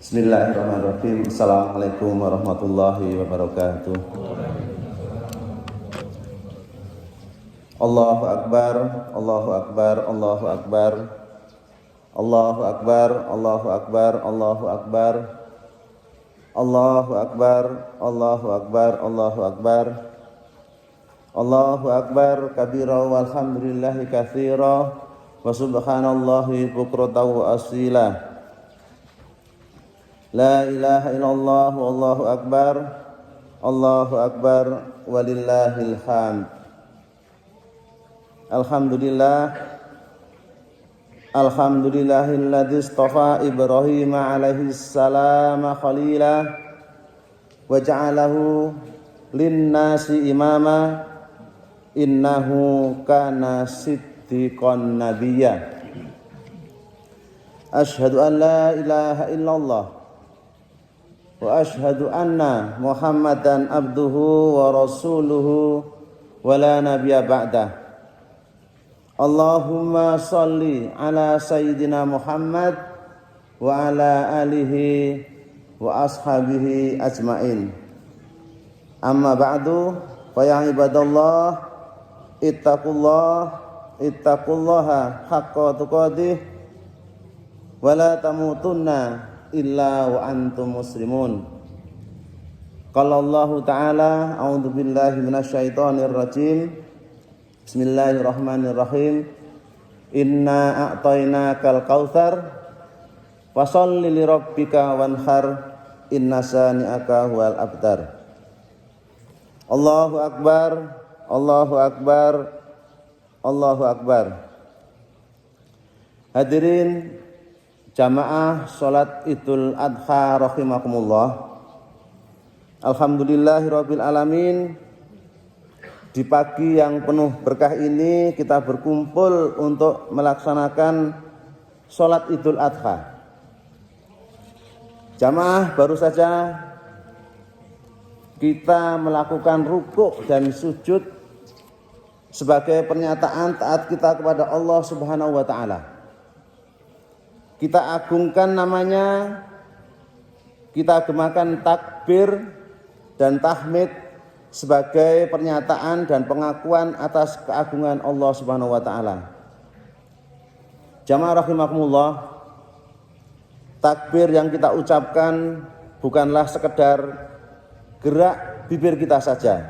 Bismillahirrahmanirrahim. Assalamualaikum warahmatullahi wabarakatuh. Allahu Akbar, Allahu Akbar, Allahu Akbar. Allahu Akbar, Allahu Akbar, Allahu Akbar. Allahu Akbar, Allahu Akbar, Allahu Akbar. Allahu Akbar kabira walhamdulillahi katsira wa subhanallahi bukratan wa asila. La ilaha illallah wallahu akbar. Allahu akbar walillahil hamd. Alhamdulillah. Alhamdulillahilladzi istafa Ibrahim alaihi salam khalila wa ja'alahu linnasi imama innahu kana siddiqan nabiyya. Asyhadu an la ilaha illallah wa asyhadu anna Muhammadan abduhu wa rasuluhu wa la nabiyya ba'dah. Allahumma salli ala sayyidina Muhammad wa ala alihi wa ashabihi ajmain. Amma ba'du, fa ya ibadallah ittaqullaha haqqa tuqatih wa la tamutunna illa wa antum muslimun. Qala Allah Ta'ala, a'udzu billahi minasyaitonir rajim. Bismillahirrahmanirrahim. Inna a'tainakal kautsar fasholli lirabbika wanhar inna sani'aka huwal abtar. Allahu akbar, Allahu akbar, Allahu akbar. Hadirin jamaah salat Idul Adha rahimakumullah. Alhamdulillahirabbil alamin. Di pagi yang penuh berkah ini kita berkumpul untuk melaksanakan salat Idul Adha. Jamaah, baru saja kita melakukan rukuk dan sujud sebagai pernyataan taat kita kepada Allah Subhanahu wa taala. Kita agungkan namanya, kita gemakan takbir dan tahmid sebagai pernyataan dan pengakuan atas keagungan Allah Subhanahu wa taala. Jamaah rahimakumullah, takbir yang kita ucapkan bukanlah sekedar gerak bibir kita saja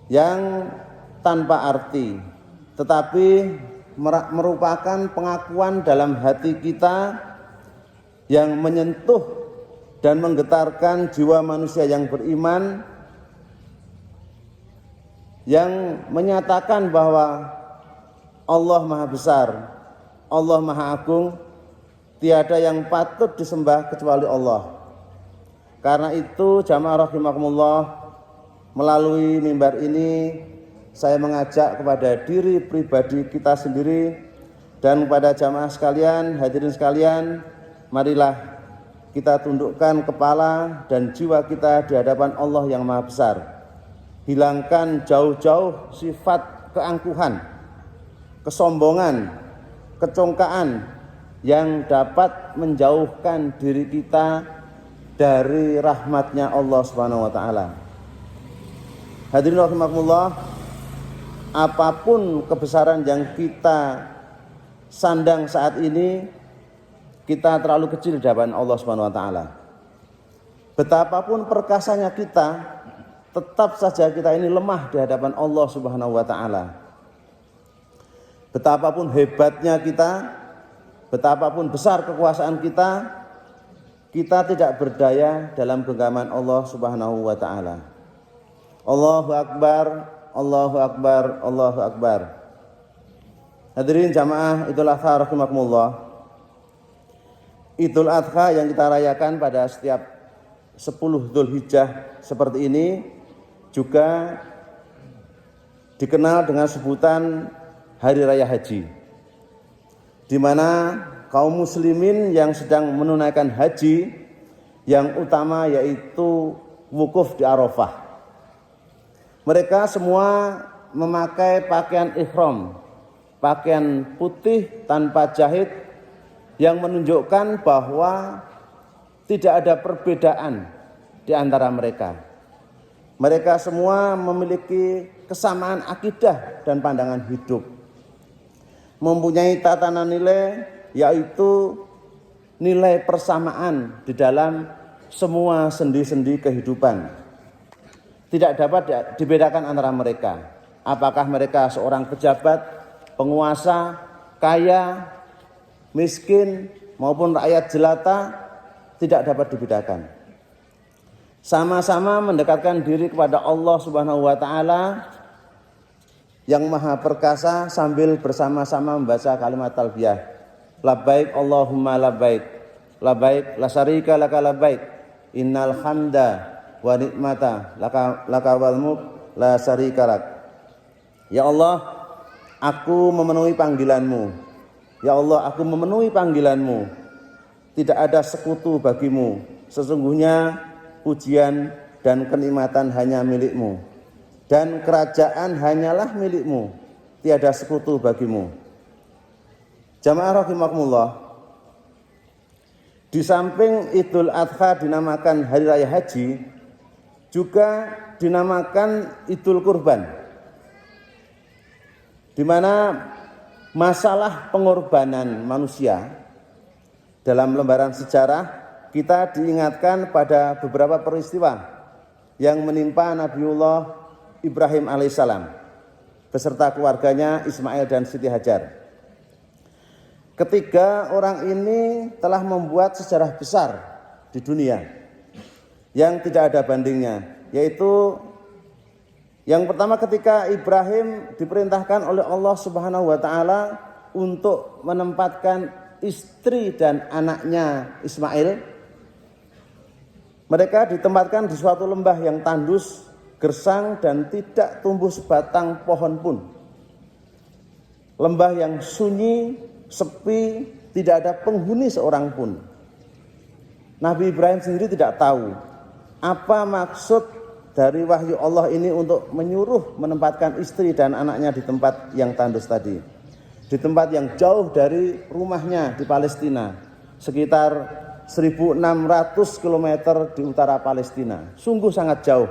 yang tanpa arti, tetapi merupakan pengakuan dalam hati kita yang menyentuh dan menggetarkan jiwa manusia yang beriman, yang menyatakan bahwa Allah Maha Besar, Allah Maha Agung, tiada yang patut disembah kecuali Allah. Karena itu jamaah rahimakumullah, melalui mimbar ini saya mengajak kepada diri pribadi kita sendiri dan kepada jamaah sekalian, hadirin sekalian, marilah kita tundukkan kepala dan jiwa kita di hadapan Allah yang Maha Besar. Hilangkan jauh-jauh sifat keangkuhan, kesombongan, kecongkaan yang dapat menjauhkan diri kita dari rahmatnya Allah Subhanahu wa taala. Hadirin rahimakumullah, apapun kebesaran yang kita sandang saat ini, kita terlalu kecil di hadapan Allah Subhanahu wa taala. Betapapun perkasanya kita, tetap saja kita ini lemah di hadapan Allah Subhanahu wa taala. Betapapun hebatnya kita, betapapun besar kekuasaan kita, kita tidak berdaya dalam genggaman Allah Subhanahu wa taala. Allahu akbar, Allahu akbar, Allahu akbar. Hadirin jamaah Idul Adha rahimakumullah. Idul Adha yang kita rayakan pada setiap 10 Dzulhijjah seperti ini juga dikenal dengan sebutan Hari Raya Haji, di mana kaum muslimin yang sedang menunaikan haji yang utama yaitu wukuf di Arafah. Mereka semua memakai pakaian ihram, pakaian putih tanpa jahit yang menunjukkan bahwa tidak ada perbedaan di antara mereka. Mereka semua memiliki kesamaan akidah dan pandangan hidup. Mempunyai tatanan nilai, yaitu nilai persamaan di dalam semua sendi-sendi kehidupan. Tidak dapat dibedakan antara mereka. Apakah mereka seorang pejabat, penguasa, kaya, miskin, maupun rakyat jelata, tidak dapat dibedakan. Sama-sama mendekatkan diri kepada Allah Subhanahu wa taala yang Maha Perkasa sambil bersama-sama membaca kalimat talbiyah. Labbaik Allahumma labbaik. Labbaik la syarika laka labbaik. Innal hamda wa ni'mata laka wal mulk la syarika lak. Ya Allah, aku memenuhi panggilan-Mu. Ya Allah, aku memenuhi panggilan-Mu. Tidak ada sekutu bagimu. Sesungguhnya pujian dan kenikmatan hanya milik-Mu. Dan kerajaan hanyalah milik-Mu. Tiada sekutu bagimu. Jamaah rahimakumullah. Di samping Idul Adha dinamakan Hari Raya Haji, juga dinamakan Idul Kurban. Di mana masalah pengorbanan manusia dalam lembaran sejarah kita diingatkan pada beberapa peristiwa yang menimpa Nabiullah Ibrahim alaihissalam beserta keluarganya Ismail dan Siti Hajar. Ketiga orang ini telah membuat sejarah besar di dunia yang tidak ada bandingnya, yaitu yang pertama ketika Ibrahim diperintahkan oleh Allah Subhanahu wa taala untuk menempatkan istri dan anaknya Ismail. Mereka ditempatkan di suatu lembah yang tandus, gersang dan tidak tumbuh sebatang pohon pun. Lembah yang sunyi, sepi, tidak ada penghuni seorang pun. Nabi Ibrahim sendiri tidak tahu apa maksud dari wahyu Allah ini untuk menyuruh menempatkan istri dan anaknya di tempat yang tandus tadi. Di tempat yang jauh dari rumahnya di Palestina, sekitar 1.600 km di utara Palestina. Sungguh sangat jauh.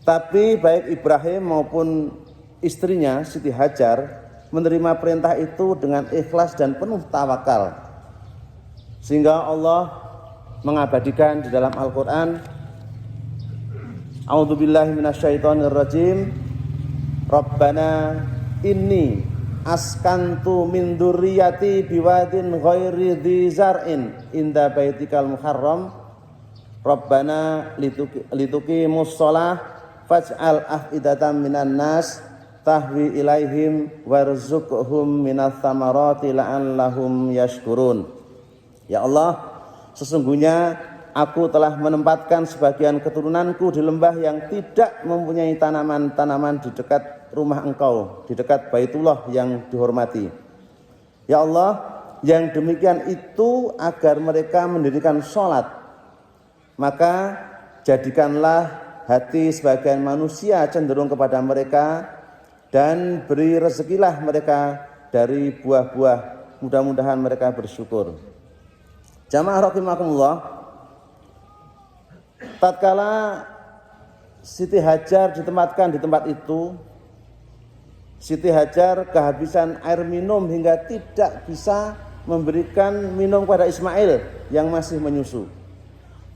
Tapi baik Ibrahim maupun istrinya Siti Hajar menerima perintah itu dengan ikhlas dan penuh tawakal. Sehingga Allah mengabadikan di dalam Al-Quran, A'udzubillahi minasyaitonirrajim, Rabbana inni askantu min dzurriyyati biwadin ghairi dzi zar'in inda baitikal muharram Rabbana lituqimus shalah faj'al afidatan minan nas tahwi ilaihim warzuqhum minats tsamarati la'allahum yashkurun. Ya Allah, sesungguhnya aku telah menempatkan sebagian keturunanku di lembah yang tidak mempunyai tanaman-tanaman di dekat rumah Engkau, di dekat Baitullah yang dihormati. Ya Allah, yang demikian itu agar mereka mendirikan sholat. Maka jadikanlah hati sebagian manusia cenderung kepada mereka dan beri rezekilah mereka dari buah-buah, mudah-mudahan mereka bersyukur. Jamaah rahimakumullah, tatkala Siti Hajar ditempatkan di tempat itu, Siti Hajar kehabisan air minum hingga tidak bisa memberikan minum kepada Ismail yang masih menyusu.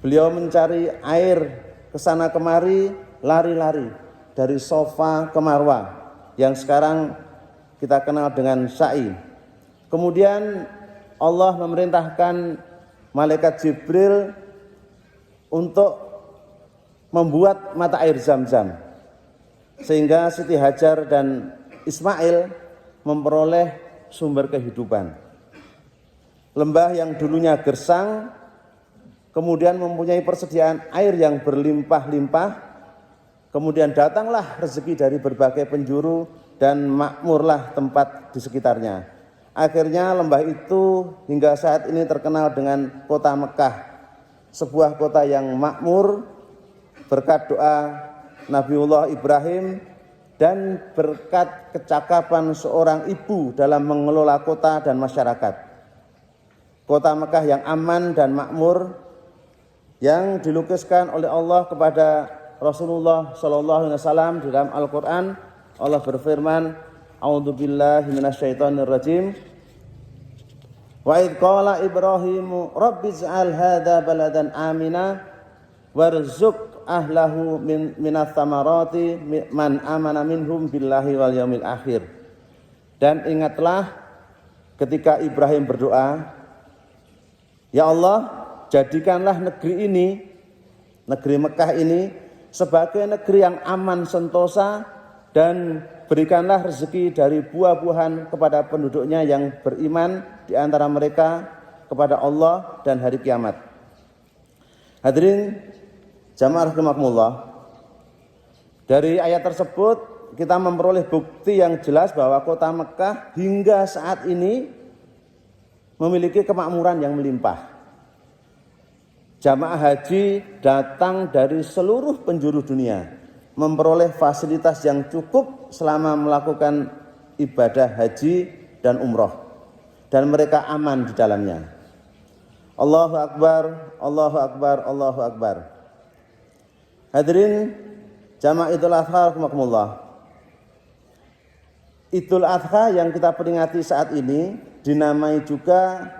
Beliau mencari air ke sana kemari, lari-lari dari Sofa ke Marwah yang sekarang kita kenal dengan Sa'i. Kemudian Allah memerintahkan malaikat Jibril untuk membuat mata air Zam-Zam, sehingga Siti Hajar dan Ismail memperoleh sumber kehidupan. Lembah yang dulunya gersang kemudian mempunyai persediaan air yang berlimpah-limpah. Kemudian datanglah rezeki dari berbagai penjuru dan makmurlah tempat di sekitarnya. Akhirnya lembah itu hingga saat ini terkenal dengan kota Mekah, sebuah kota yang makmur berkat doa Nabiullah Ibrahim dan berkat kecakapan seorang ibu dalam mengelola kota dan masyarakat. kota Mekah yang aman dan makmur yang dilukiskan oleh Allah kepada Rasulullah sallallahu alaihi wasallam di dalam Al-Qur'an. Allah berfirman, a'udzubillahi minasyaitonirrajim. Wa idz qala Ibrahimu rabbij'al hadza baladan amina warzuq ahlahu minats tsamarati man amana minhum billahi wal yaumil akhir. Dan ingatlah ketika Ibrahim berdoa, ya Allah, jadikanlah negeri ini, negeri Mekah ini sebagai negeri yang aman sentosa, dan berikanlah rezeki dari buah-buahan kepada penduduknya yang beriman di antara mereka kepada Allah dan hari kiamat. Hadirin jamaah rahimakumullah, dari ayat tersebut kita memperoleh bukti yang jelas bahwa kota Mekah hingga saat ini memiliki kemakmuran yang melimpah. Jamaah haji datang dari seluruh penjuru dunia, memperoleh fasilitas yang cukup selama melakukan ibadah haji dan umroh, dan mereka aman di dalamnya. Allahu Akbar, Allahu Akbar, Allahu Akbar. Hadirin jamaah Idul Adha rahimakumullah. Idul Adha yang kita peringati saat ini dinamai juga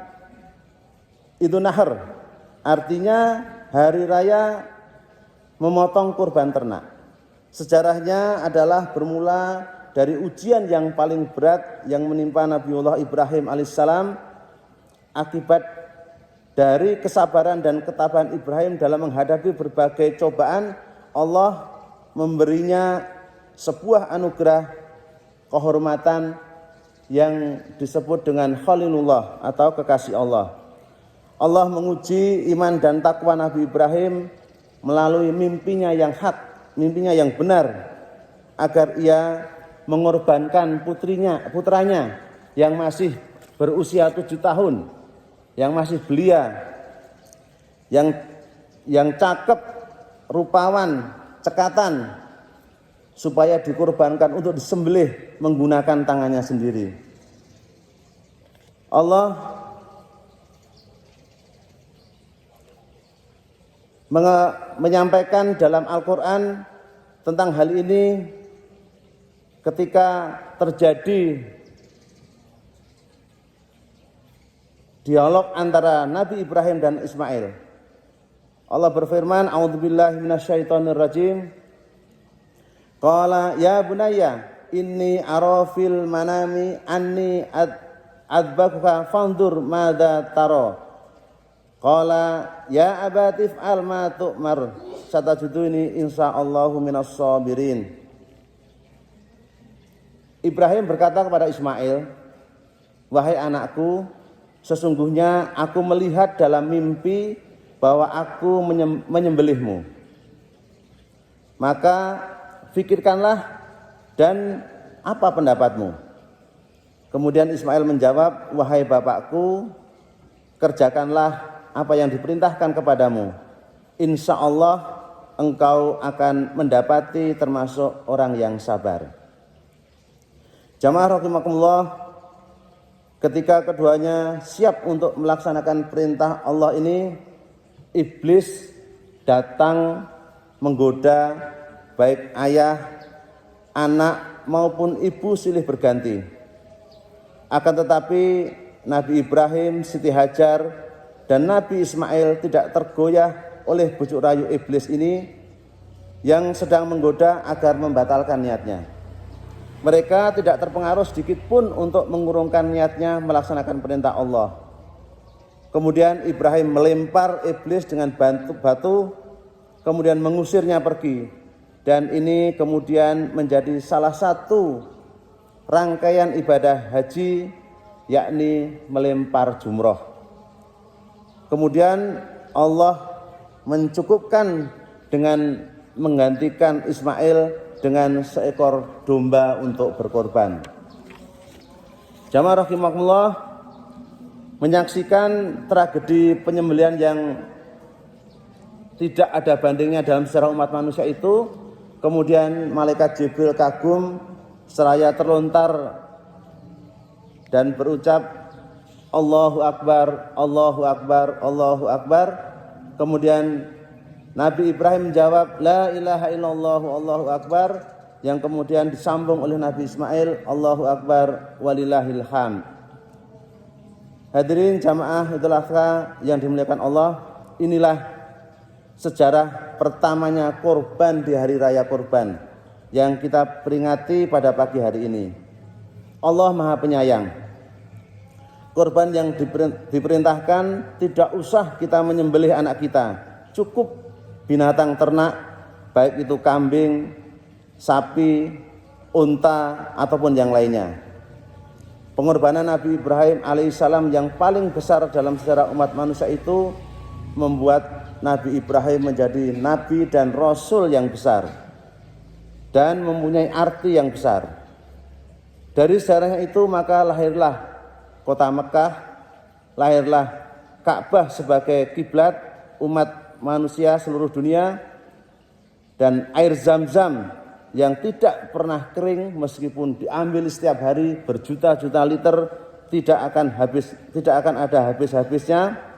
Idul Nahr, artinya hari raya memotong kurban ternak. Sejarahnya adalah bermula dari ujian yang paling berat yang menimpa Nabiullah Ibrahim alaihissalam. Akibat dari kesabaran dan ketabahan Ibrahim dalam menghadapi berbagai cobaan, Allah memberinya sebuah anugerah kehormatan yang disebut dengan Khalilullah atau kekasih Allah. Allah menguji iman dan takwa Nabi Ibrahim melalui mimpinya yang hak, mimpinya yang benar, agar ia mengorbankan putranya yang masih berusia 7 tahun, yang masih belia, yang cakep, rupawan, cekatan, supaya dikorbankan untuk disembelih menggunakan tangannya sendiri. Allah menyampaikan dalam Al-Quran tentang hal ini ketika terjadi dialog antara Nabi Ibrahim dan Ismail. Allah berfirman, a'udzubillahi minasyaitonirrajim. Qala ya bunayya inni ara fil manami anni adbakuka fandur madza tara. Qala ya abati fa'al ma tu'mar satajuduni insyaallahu minas sabirin. Ibrahim berkata kepada Ismail, wahai anakku, sesungguhnya aku melihat dalam mimpi bahwa aku menyembelihmu. Maka fikirkanlah dan apa pendapatmu? Kemudian Ismail menjawab, wahai bapakku, kerjakanlah apa yang diperintahkan kepadamu. Insya Allah engkau akan mendapati termasuk orang yang sabar. Jamaah rahimakumullah, ketika keduanya siap untuk melaksanakan perintah Allah ini, iblis datang menggoda baik ayah, anak maupun ibu silih berganti. Akan tetapi Nabi Ibrahim, Siti Hajar, dan Nabi Ismail tidak tergoyah oleh bujuk rayu iblis ini yang sedang menggoda agar membatalkan niatnya. Mereka tidak terpengaruh sedikit pun untuk mengurungkan niatnya melaksanakan perintah Allah. Kemudian Ibrahim melempar iblis dengan batu, kemudian mengusirnya pergi. Dan ini kemudian menjadi salah satu rangkaian ibadah haji, yakni melempar jumroh. Kemudian Allah mencukupkan dengan menggantikan Ismail dengan seekor domba untuk berkorban. Jamaah rahimakumullah, menyaksikan tragedi penyembelihan yang tidak ada bandingnya dalam sejarah umat manusia itu, kemudian malaikat Jibril kagum seraya terlontar dan berucap, Allahu Akbar, Allahu Akbar, Allahu Akbar. Kemudian Nabi Ibrahim menjawab, La ilaha illallah, Allahu Akbar. Yang kemudian disambung oleh Nabi Ismail, Allahu Akbar, walillahil hamd. Hadirin jamaah Idul Adha yang dimuliakan Allah, inilah sejarah pertamanya korban di hari raya korban yang kita peringati pada pagi hari ini. Allah Maha Penyayang. Korban yang diperintahkan tidak usah kita menyembelih anak kita, cukup binatang ternak, baik itu kambing, sapi, unta, ataupun yang lainnya. Pengorbanan Nabi Ibrahim alaihissalam yang paling besar dalam sejarah umat manusia itu membuat Nabi Ibrahim menjadi nabi dan rasul yang besar dan mempunyai arti yang besar. Dari sejarahnya itu maka lahirlah kota Mekah, lahirlah Ka'bah sebagai kiblat umat manusia seluruh dunia, dan air Zam-Zam yang tidak pernah kering meskipun diambil setiap hari berjuta-juta liter tidak akan ada habis-habisnya,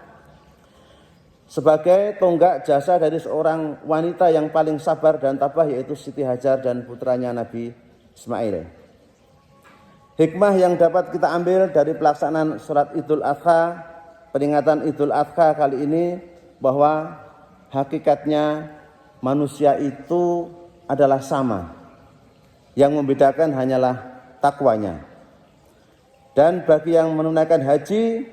sebagai tonggak jasa dari seorang wanita yang paling sabar dan tabah, yaitu Siti Hajar dan putranya Nabi Ismail. Hikmah yang dapat kita ambil dari pelaksanaan sholat Idul Adha, peringatan Idul Adha kali ini, bahwa hakikatnya manusia itu adalah sama. Yang membedakan hanyalah takwanya. Dan bagi yang menunaikan haji,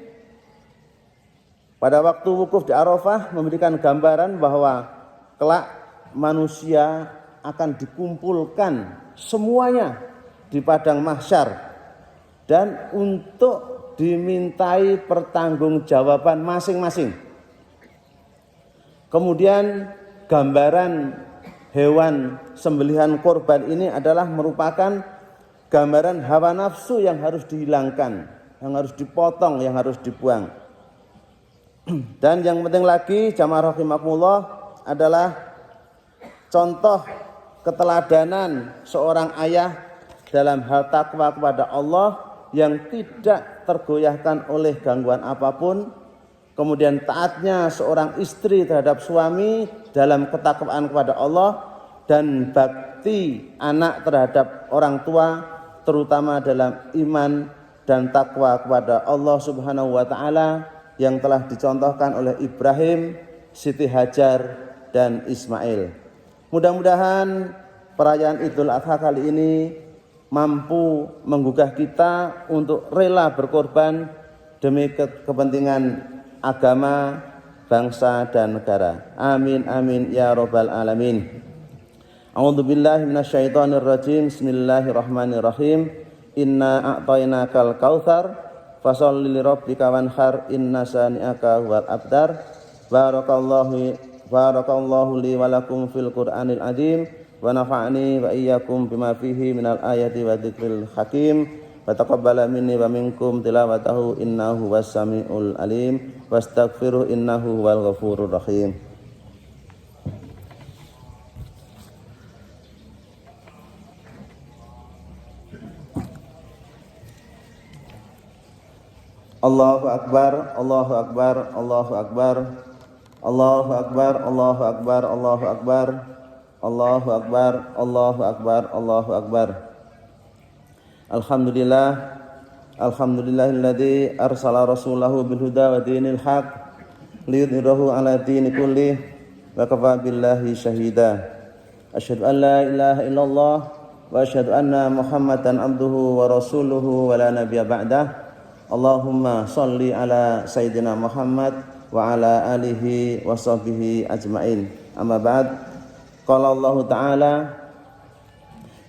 pada waktu wukuf di Arafah memberikan gambaran bahwa kelak manusia akan dikumpulkan semuanya di padang mahsyar dan untuk dimintai pertanggungjawaban masing-masing. Kemudian gambaran hewan sembelihan korban ini adalah merupakan gambaran hawa nafsu yang harus dihilangkan, yang harus dipotong, yang harus dibuang. Dan yang penting lagi, jamaah rahimakumullah, adalah contoh keteladanan seorang ayah dalam hal takwa kepada Allah yang tidak tergoyahkan oleh gangguan apapun. Kemudian taatnya seorang istri terhadap suami dalam ketakwaan kepada Allah, dan bakti anak terhadap orang tua, terutama dalam iman dan takwa kepada Allah Subhanahu wa taala yang telah dicontohkan oleh Ibrahim, Siti Hajar, dan Ismail. Mudah-mudahan perayaan Idul Adha kali ini mampu menggugah kita untuk rela berkorban demi kepentingan agama, bangsa, dan negara. Amin amin ya rabbal alamin. A'udzubillahi minasyaitonir rajim. Bismillahirrahmanirrahim. Inna a'tainakal kautsar fasholli lirabbika wanhar inna sani'aka huwal abtar. Barakallahu li wa lakum fil Qur'anil azim wa nafa'ani wa iyyakum bima fihi minal ayati wa dzikril hakim. Wa taqabbala minni wa minkum tilawatahu innahu was-sami'ul alim wastaghfiruh innahu huwal ghafurur rahim. Allahu akbar, Allahu akbar, Allahu akbar. Allahu akbar, Allahu akbar, Allahu akbar. Allahu akbar, Allahu akbar, Allahu akbar. Alhamdulillah, alhamdulillahilladzi arsala rasulahu bil huda wa dinil haq liyudhhirahu ala dini kullih wa kafa billahi syahida. Asyhadu an la ilaha illallah wa asyhadu anna Muhammadan abduhu wa rasuluhu wa la nabiyya ba'dah. Allahumma shalli ala sayyidina Muhammad wa ala alihi wa sahbihi ajmain. Amma ba'd. Qala Allah Ta'ala,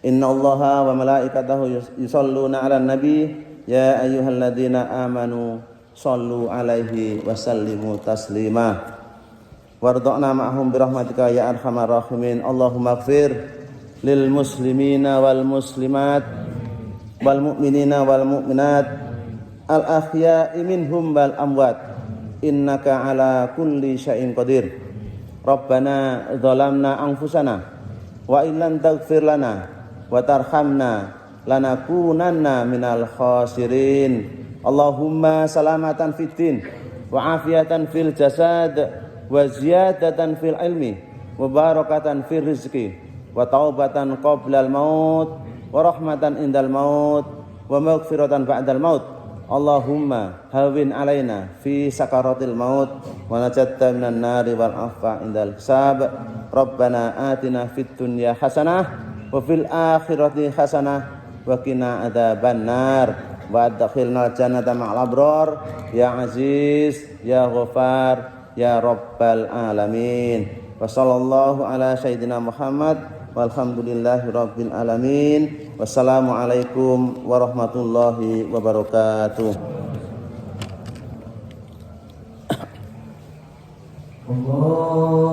Inna Allaha wa malaikatahu yusalluna 'alan nabi ya ayyuhalladzina amanu shallu 'alaihi wa sallimu taslima. Warḍa'na ma'hum birahmatika ya arhamar rahimin. Allahumma ighfir lil muslimina wal muslimat wal mu'minina wal mu'minat al ahya'i minhum wal amwat innaka ala kulli syai'in qadir. Rabbana dzalamna anfusana wa illam taghfir lana wa tarhamna lanakunanna minal khasirin. Allahumma salamatan fid din wa afiatan fil jasad wa ziyadatan fil ilmi wa barakatan fil rizqi wa taubatan qabla al maut wa rahmatan indal maut wa maghfiratan ba'dal maut. Allahumma hawin alaina fi sakaratil maut wa najatta minan nari wal afwa indal hisab. Rabbana atina fid dunya hasanah wa fil akhirati hasanah wa qina adzabannar wa adkhilnal jannata ma'al abrar ya aziz ya ghafar ya rabbal alamin. Wa sallallahu ala sayyidina Muhammad walhamdulillahi rabbil alamin. Wassalamualaikum warahmatullahi wabarakatuh. Allah